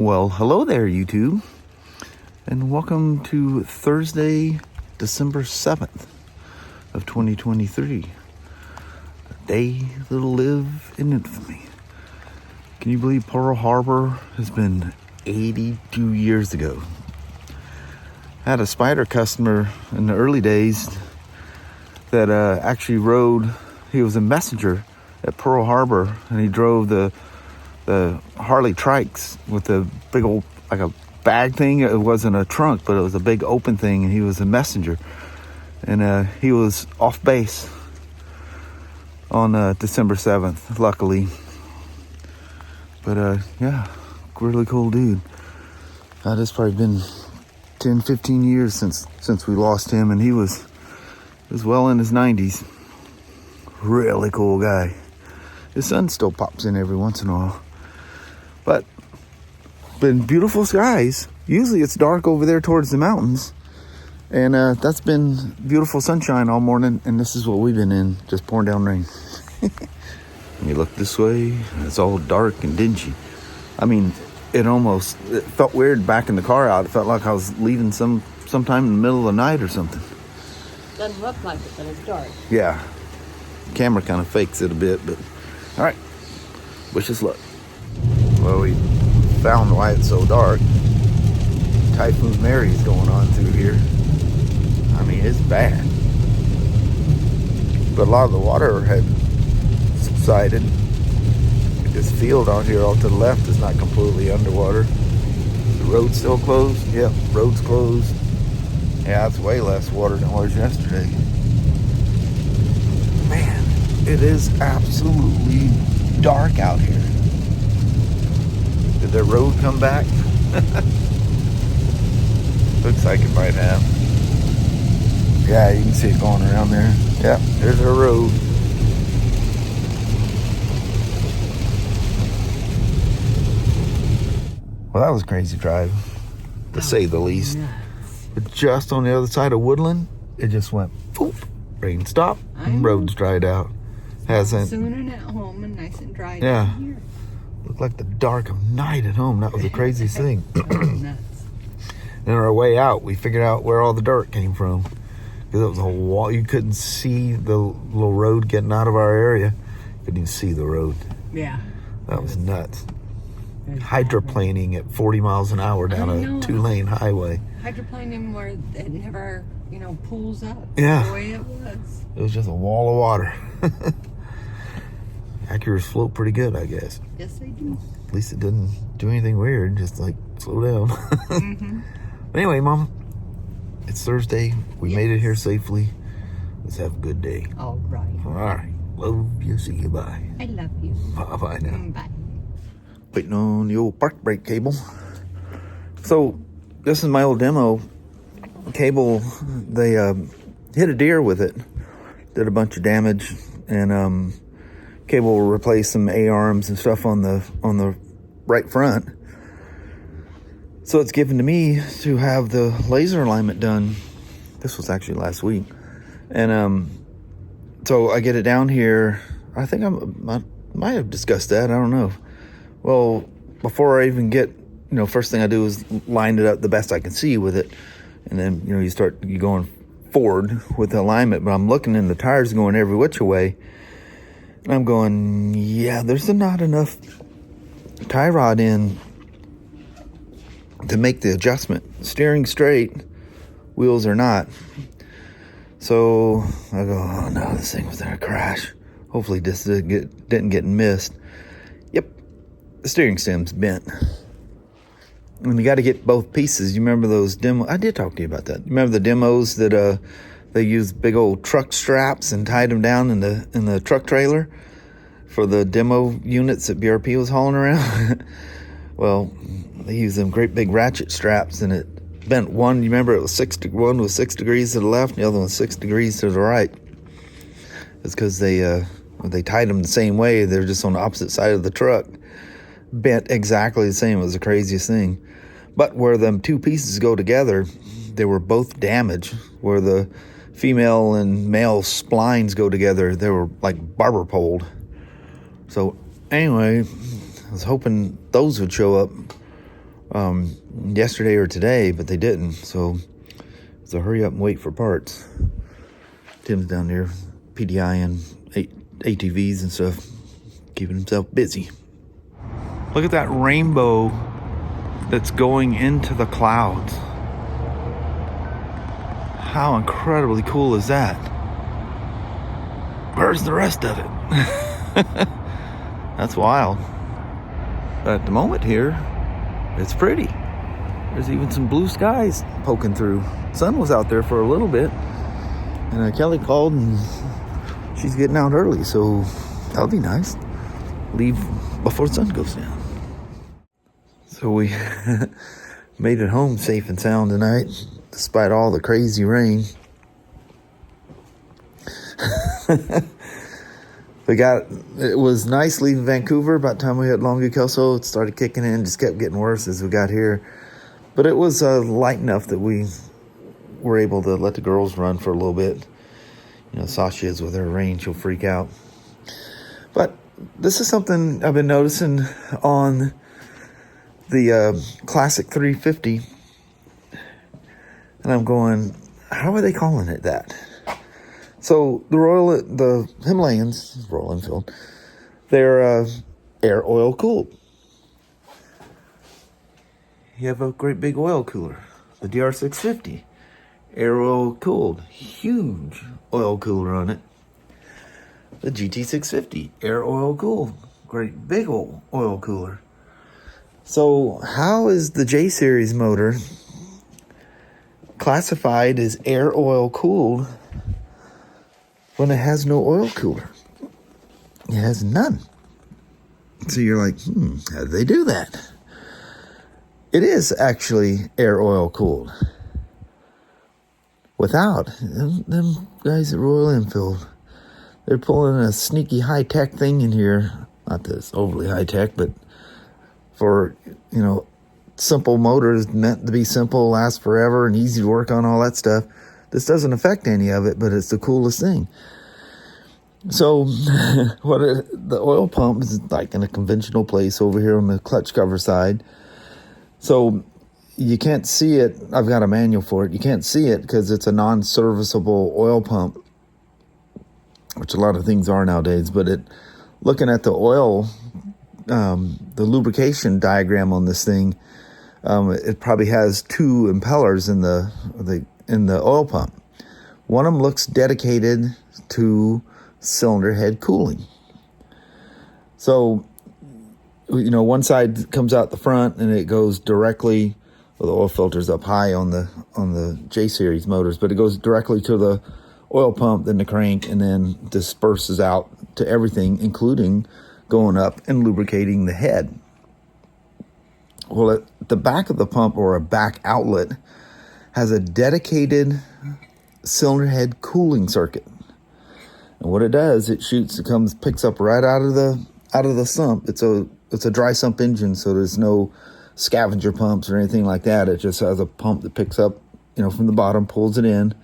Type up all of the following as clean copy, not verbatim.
Well, hello there, YouTube, and welcome to Thursday, December 7th of 2023, a day that'll live in infamy. Can you believe Pearl Harbor has been 82 years ago? I had a Spyder customer in the early days that actually rode, he was a messenger at Pearl Harbor, and he drove the Harley trikes with the big old, like a bag thing. It wasn't a trunk, but it was a big open thing, and he was a messenger. And he was off base on December 7th, luckily. But yeah, really cool dude. It's probably been 10, 15 years since we lost him, and he was well in his 90s. Really cool guy. His son still pops in every once in a while. But been beautiful skies. Usually it's dark over there towards the mountains. And that's been beautiful sunshine all morning. And this is what we've been in, just pouring down rain. When you look this way, it's all dark and dingy. I mean, it felt weird backing the car out. It felt like I was leaving sometime in the middle of the night or something. Doesn't look like it, but it's dark. Yeah. The camera kind of fakes it a bit, but all right. Wish us luck. Well, we found why it's so dark. Typhoon Mary's going on through here. I mean, it's bad. But a lot of the water had subsided. This field out here off to the left is not completely underwater. The road's still closed. Yep, road's closed. Yeah, it's way less water than it was yesterday. Man, it is absolutely dark out here. Did the road come back? Looks like it might have. Yeah, you can see it going around there. Yep, there's our road. Well, that was a crazy drive, to say the least. But just on the other side of Woodland, it just went poof. Rain stopped, and roads dried out. Hasn't. Soon at home and nice and dry. Yeah. Down here. Looked like the dark of night at home. That was the craziest thing. Nuts. And on our way out, we figured out where all the dirt came from. Because it was a wall. You couldn't see the little road getting out of our area. You couldn't even see the road. Yeah. That was nuts. Hydroplaning at 40 miles an hour down a 2-lane highway. Hydroplaning where it never, pulls up. Yeah. The way it was. It was just a wall of water. Acuras float pretty good, I guess. Yes, they do. At least it didn't do anything weird. Just like slow down. Mm-hmm. But anyway, Mom, it's Thursday. We made it here safely. Let's have a good day. All right. All right. Love you. See you. Bye. I love you. Bye now. Bye. Waiting on the old park brake cable. So this is my old demo cable. They hit a deer with it. Did a bunch of damage, and cable will replace some A-arms and stuff on the right front. So it's given to me to have the laser alignment done. This was actually last week. And so I get it down here. I think I might have discussed that. I don't know. Well, before I even get, first thing I do is line it up the best I can see with it. And then, you going forward with the alignment. But I'm looking and the tires going every which way. And I'm going, yeah, there's not enough tie rod in to make the adjustment. Steering straight, wheels are not. So I go, oh no, this thing was gonna crash. Hopefully this didn't get missed. Yep, the steering stem's bent. And you got to get both pieces. You remember those demos? I did talk to you about that. You remember the demos that they used big old truck straps and tied them down in the truck trailer for the demo units that BRP was hauling around? Well, they used them great big ratchet straps, and it bent one. You remember it was one was 6 degrees to the left, and the other one 6 degrees to the right. It's because they tied them the same way. They're just on the opposite side of the truck. Bent exactly the same. It was the craziest thing. But where them two pieces go together, they were both damaged. Where the female and male splines go together, they were like barber poled. So anyway, I was hoping those would show up yesterday or today, but they didn't. So hurry up and wait for parts. Tim's down there PDI and ATVs and stuff, keeping himself busy. Look at that rainbow that's going into the clouds. How incredibly cool is that? Where's the rest of it? That's wild. But at the moment here, it's pretty. There's even some blue skies poking through. Sun was out there for a little bit, and Kelly called and she's getting out early, so that'll be nice. Leave before the sun goes down. So we made it home safe and sound tonight, despite all the crazy rain. It was nice leaving Vancouver. By the time we hit Longue Kelso, it started kicking in, just kept getting worse as we got here. But it was light enough that we were able to let the girls run for a little bit. You know, Sasha is with her rain, she'll freak out. But this is something I've been noticing on the Classic 350. And I'm going, how are they calling it that? So the Himalayans, Royal Enfield, they're air oil cooled. You have a great big oil cooler. The DR650, air oil cooled, huge oil cooler on it. The GT650, air oil cooled, great big old oil cooler. So how is the J Series motor classified as air oil cooled when it has no oil cooler? It has none. So you're like, how do they do that? It is actually air oil cooled. Without them guys at Royal Enfield, they're pulling a sneaky high-tech thing in here. Not that it's overly high-tech, but for, simple motors meant to be simple, last forever, and easy to work on, all that stuff. This doesn't affect any of it, but it's the coolest thing. So the oil pump is like in a conventional place over here on the clutch cover side. So you can't see it. I've got a manual for it. You can't see it because it's a non-serviceable oil pump, which a lot of things are nowadays. But looking at the oil, the lubrication diagram on this thing, it probably has two impellers in the oil pump. One of them looks dedicated to cylinder head cooling. So, one side comes out the front and it goes directly. Well, the oil filter's up high on the J Series motors, but it goes directly to the oil pump, then the crank, and then disperses out to everything, including going up and lubricating the head. Well, at the back of the pump, or a back outlet, has a dedicated cylinder head cooling circuit. And what it does, picks up right out of the sump. It's a dry sump engine, so there's no scavenger pumps or anything like that. It just has a pump that picks up, from the bottom, pulls it in,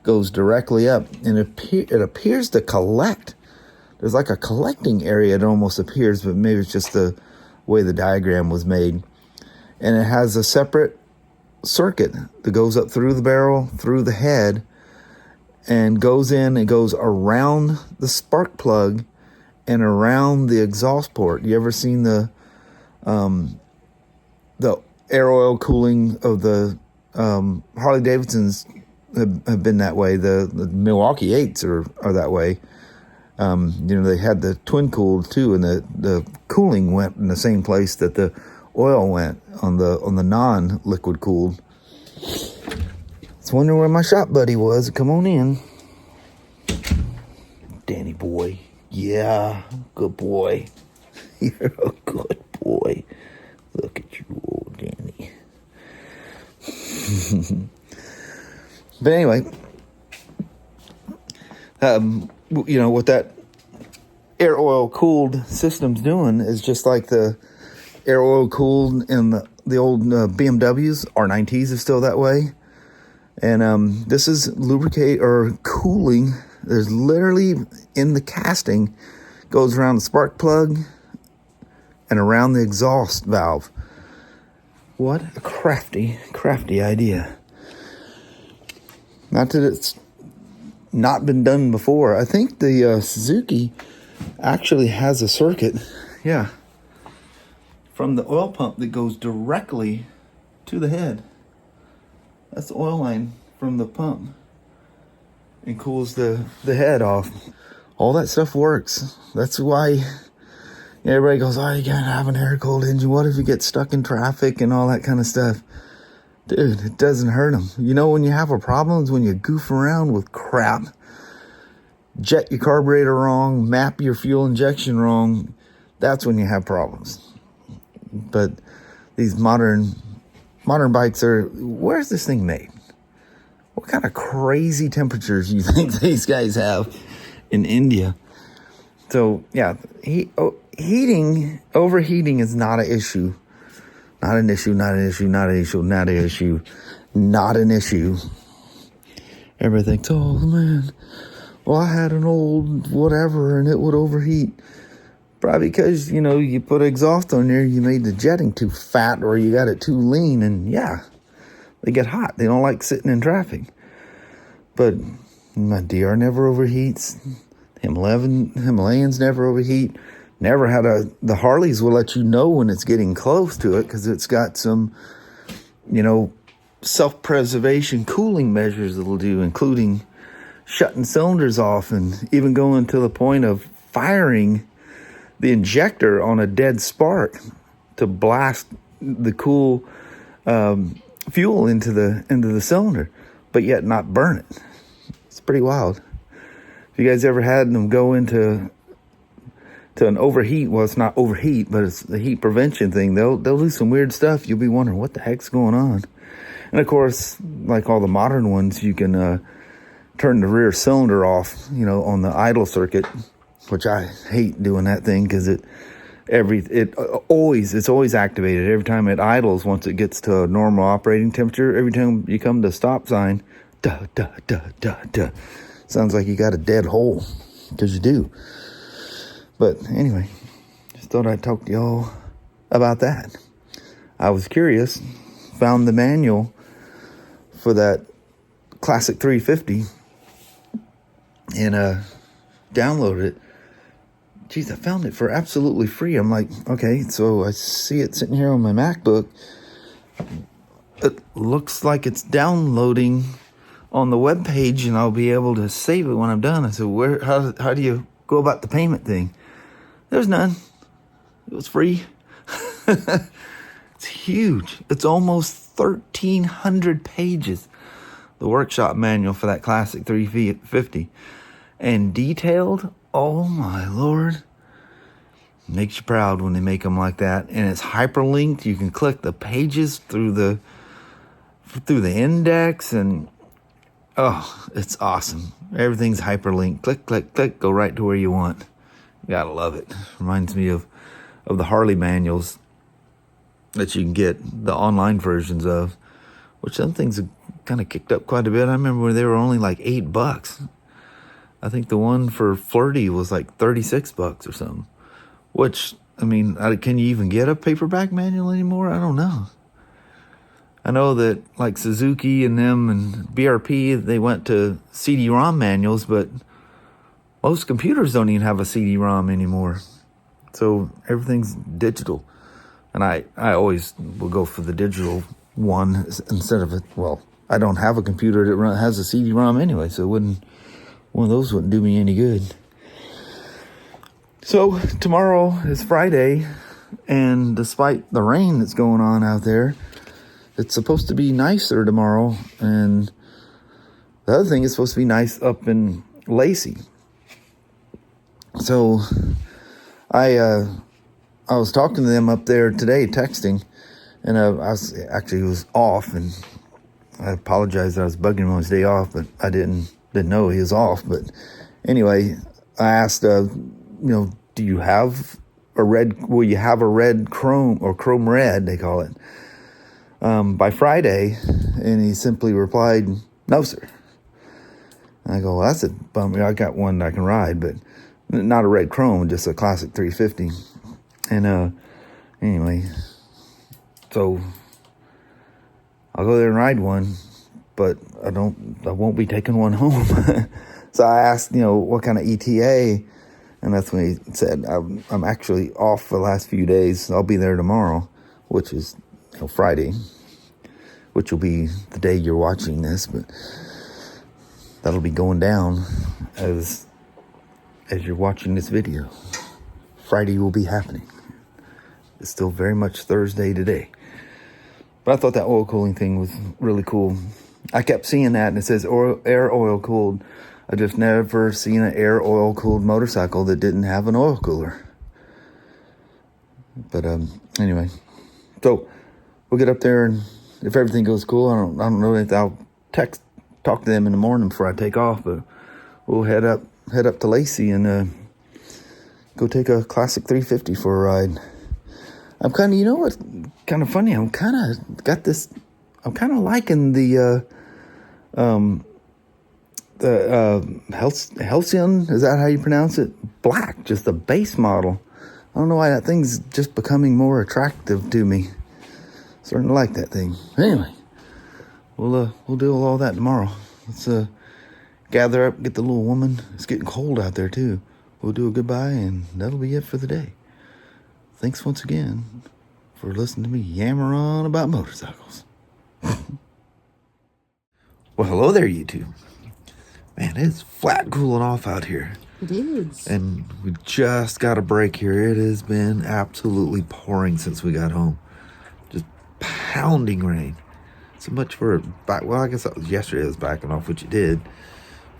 goes directly up, and it appears to collect. There's like a collecting area, it almost appears, but maybe it's just the way the diagram was made. And it has a separate circuit that goes up through the barrel, through the head, and goes in and goes around the spark plug and around the exhaust port. You ever seen the air oil cooling of the Harley-Davidsons have been that way. The Milwaukee 8s are that way. They had the twin cooled too, and the cooling went in the same place that the oil went on the non-liquid cooled. I was wondering where my shop buddy was. Come on in, Danny boy. Yeah, good boy. You're a good boy. Look at you, old Danny. But anyway, what that air oil cooled system's doing is just like the air oil cooled in the old BMWs. R9Ts is still that way. And this is lubricate or cooling. There's literally in the casting, goes around the spark plug and around the exhaust valve. What a crafty idea. Not that it's not been done before. I think the Suzuki actually has a circuit, yeah, from the oil pump that goes directly to the head. That's the oil line from the pump and cools the head off. All that stuff works. That's why everybody goes, oh, you can't have an air-cooled engine. What if you get stuck in traffic and all that kind of stuff? Dude, it doesn't hurt them. You know when you have a problem is when you goof around with crap. Jet your carburetor wrong, map your fuel injection wrong. That's when you have problems. But these modern bikes are, where's this thing made? What kind of crazy temperatures do you think these guys have in India? So yeah, overheating is not an issue. Not an issue. Everybody thinks, oh man, well, I had an old whatever and it would overheat. Probably because, you put exhaust on there, you made the jetting too fat or you got it too lean, and yeah, they get hot. They don't like sitting in traffic. But my DR never overheats. Himalayans never overheat. Never had the Harleys will let you know when it's getting close to it because it's got some, self-preservation cooling measures it'll do, including shutting cylinders off and even going to the point of firing the injector on a dead spark to blast the cool fuel into the cylinder, but yet not burn it. It's pretty wild. If you guys ever had them go into an overheat, well, it's not overheat, but it's the heat prevention thing. They'll do some weird stuff. You'll be wondering what the heck's going on. And of course, like all the modern ones, you can turn the rear cylinder off, on the idle circuit, which I hate doing that thing because it's always activated every time it idles. Once it gets to a normal operating temperature, every time you come to a stop sign, duh, duh, duh, duh, duh. Sounds like you got a dead hole, because you do. But anyway, just thought I'd talk to y'all about that. I was curious, found the manual for that Classic 350 and downloaded it. Geez, I found it for absolutely free. I'm like, okay, so I see it sitting here on my MacBook. It looks like it's downloading on the web page, and I'll be able to save it when I'm done. I said, how do you go about the payment thing? There's none. It was free. It's huge. It's almost 1,300 pages. The workshop manual for that Classic 350. And detailed, oh my Lord. Makes you proud when they make them like that. And it's hyperlinked. You can click the pages through the index, and oh, it's awesome. Everything's hyperlinked. Click, click, click. Go right to where you want. You gotta love it. Reminds me of the Harley manuals that you can get the online versions of, which some things have kind of kicked up quite a bit. I remember when they were only like $8. I think the one for Flirty was like $36 or something. Which, I mean, can you even get a paperback manual anymore? I don't know. I know that like Suzuki and them and BRP, they went to CD-ROM manuals, but most computers don't even have a CD-ROM anymore. So everything's digital. And I always will go for the digital one instead of it. Well, I don't have a computer that has a CD-ROM anyway, so one of those wouldn't do me any good. So tomorrow is Friday, and despite the rain that's going on out there, it's supposed to be nicer tomorrow. And the other thing is supposed to be nice up in Lacey. So I was talking to them up there today, texting, and I was off, and I apologize that I was bugging him on his day off, but I didn't know he was off. But anyway, I asked, do you have will you have a red chrome, or chrome red, they call it, by Friday? And he simply replied, no, sir. And I go, well, that's a bummer. I got one that I can ride, but not a red chrome, just a Classic 350. And anyway, so I'll go there and ride one, but I won't be taking one home. So I asked, what kind of ETA, and that's when he said, I'm actually off for the last few days. I'll be there tomorrow, which is Friday, which will be the day you're watching this, but that'll be going down as you're watching this video. Friday will be happening. It's still very much Thursday today. But I thought that oil cooling thing was really cool. I kept seeing that, and it says air oil cooled. I just never seen an air oil cooled motorcycle that didn't have an oil cooler. But anyway, so we'll get up there, and if everything goes cool, I don't know if I'll talk to them in the morning before I take off. But we'll head up to Lacey and go take a classic 350 for a ride. I'm kind of, what's kind of funny? I'm kind of liking the Halcyon, is that how you pronounce it? Black, just the base model. I don't know why that thing's just becoming more attractive to me. Starting to like that thing. Anyway, we'll do all that tomorrow. Let's gather up, get the little woman. It's getting cold out there too. We'll do a goodbye, and that'll be it for the day. Thanks once again for listening to me yammer on about motorcycles. Well, hello there, YouTube. Man, it's flat cooling off out here. It is. And we just got a break here. It has been absolutely pouring since we got home. Just pounding rain. So much for back. Well, I guess that was yesterday. It was backing off, which it did.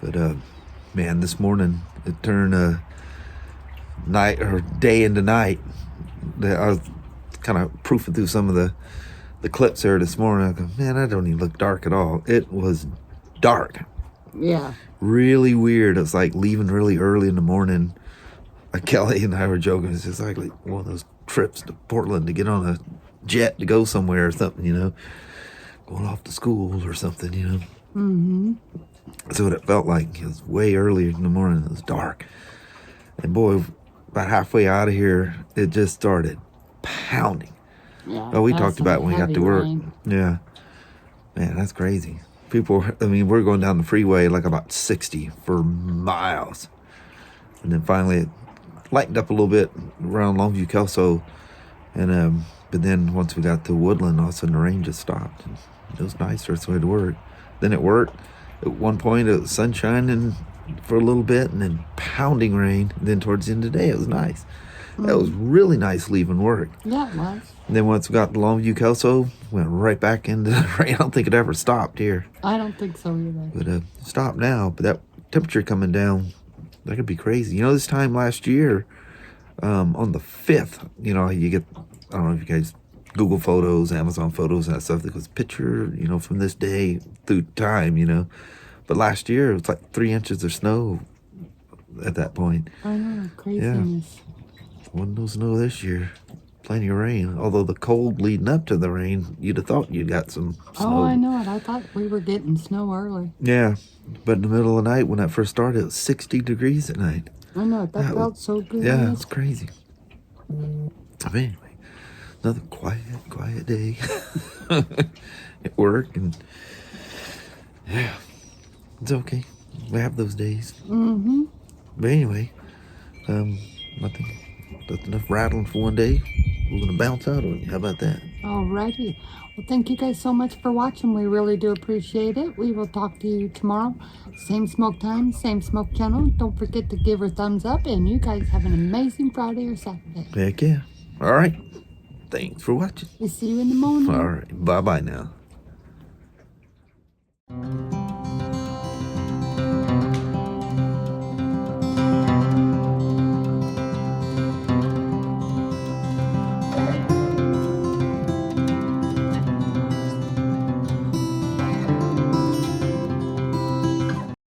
But man, this morning it turned night or day into night. I was kind of proofing through some of the clips there this morning. I go, man, I don't even look dark at all. It was dark. Yeah. Really weird. It's like leaving really early in the morning. Kelly and I were joking. It's just like one of those trips to Portland to get on a jet to go somewhere or something, going off to school or something, Mm-hmm. That's what it felt like. It was way earlier in the morning. It was dark. And boy, about halfway out of here, it just started pounding. Yeah. Oh, we talked about it when we got to work. Rain. Yeah. Man, that's crazy. We're going down the freeway like about 60 for miles. And then finally it lightened up a little bit around Longview Kelso. And but then once we got to Woodland, all of a sudden the rain just stopped. And it was nicer, so it worked. Then it worked. At one point it was sunshine for a little bit, and then pounding rain. And then towards the end of the day, it was nice. That was really nice leaving work. Yeah, it was. And then once we got to Longview Kelso, went right back into the rain. I don't think it ever stopped here. I don't think so either. But stopped now. But that temperature coming down, that could be crazy. This time last year, on the 5th, you get, I don't know if you guys Google Photos, Amazon Photos, and that stuff. That goes picture, from this day through time, But last year, it was like 3 inches of snow at that point. I know, craziness. Yeah. Wasn't no snow this year. Plenty of rain. Although the cold leading up to the rain, you'd have thought you'd got some snow. Oh, I know it. I thought we were getting snow early. Yeah. But in the middle of the night, when that first started, it was 60 degrees at night. I know it. That felt so good. Yeah, it's crazy. But anyway, another quiet day at work. And yeah, it's okay. We have those days. Mm-hmm. But anyway, nothing. That's enough rattling for one day. We're going to bounce out on you. How about that? Alrighty. Well, thank you guys so much for watching. We really do appreciate it. We will talk to you tomorrow. Same smoke time, same smoke channel. Don't forget to give her a thumbs up. And you guys have an amazing Friday or Saturday. Heck yeah. All right. Thanks for watching. We'll see you in the morning. All right. Bye-bye now.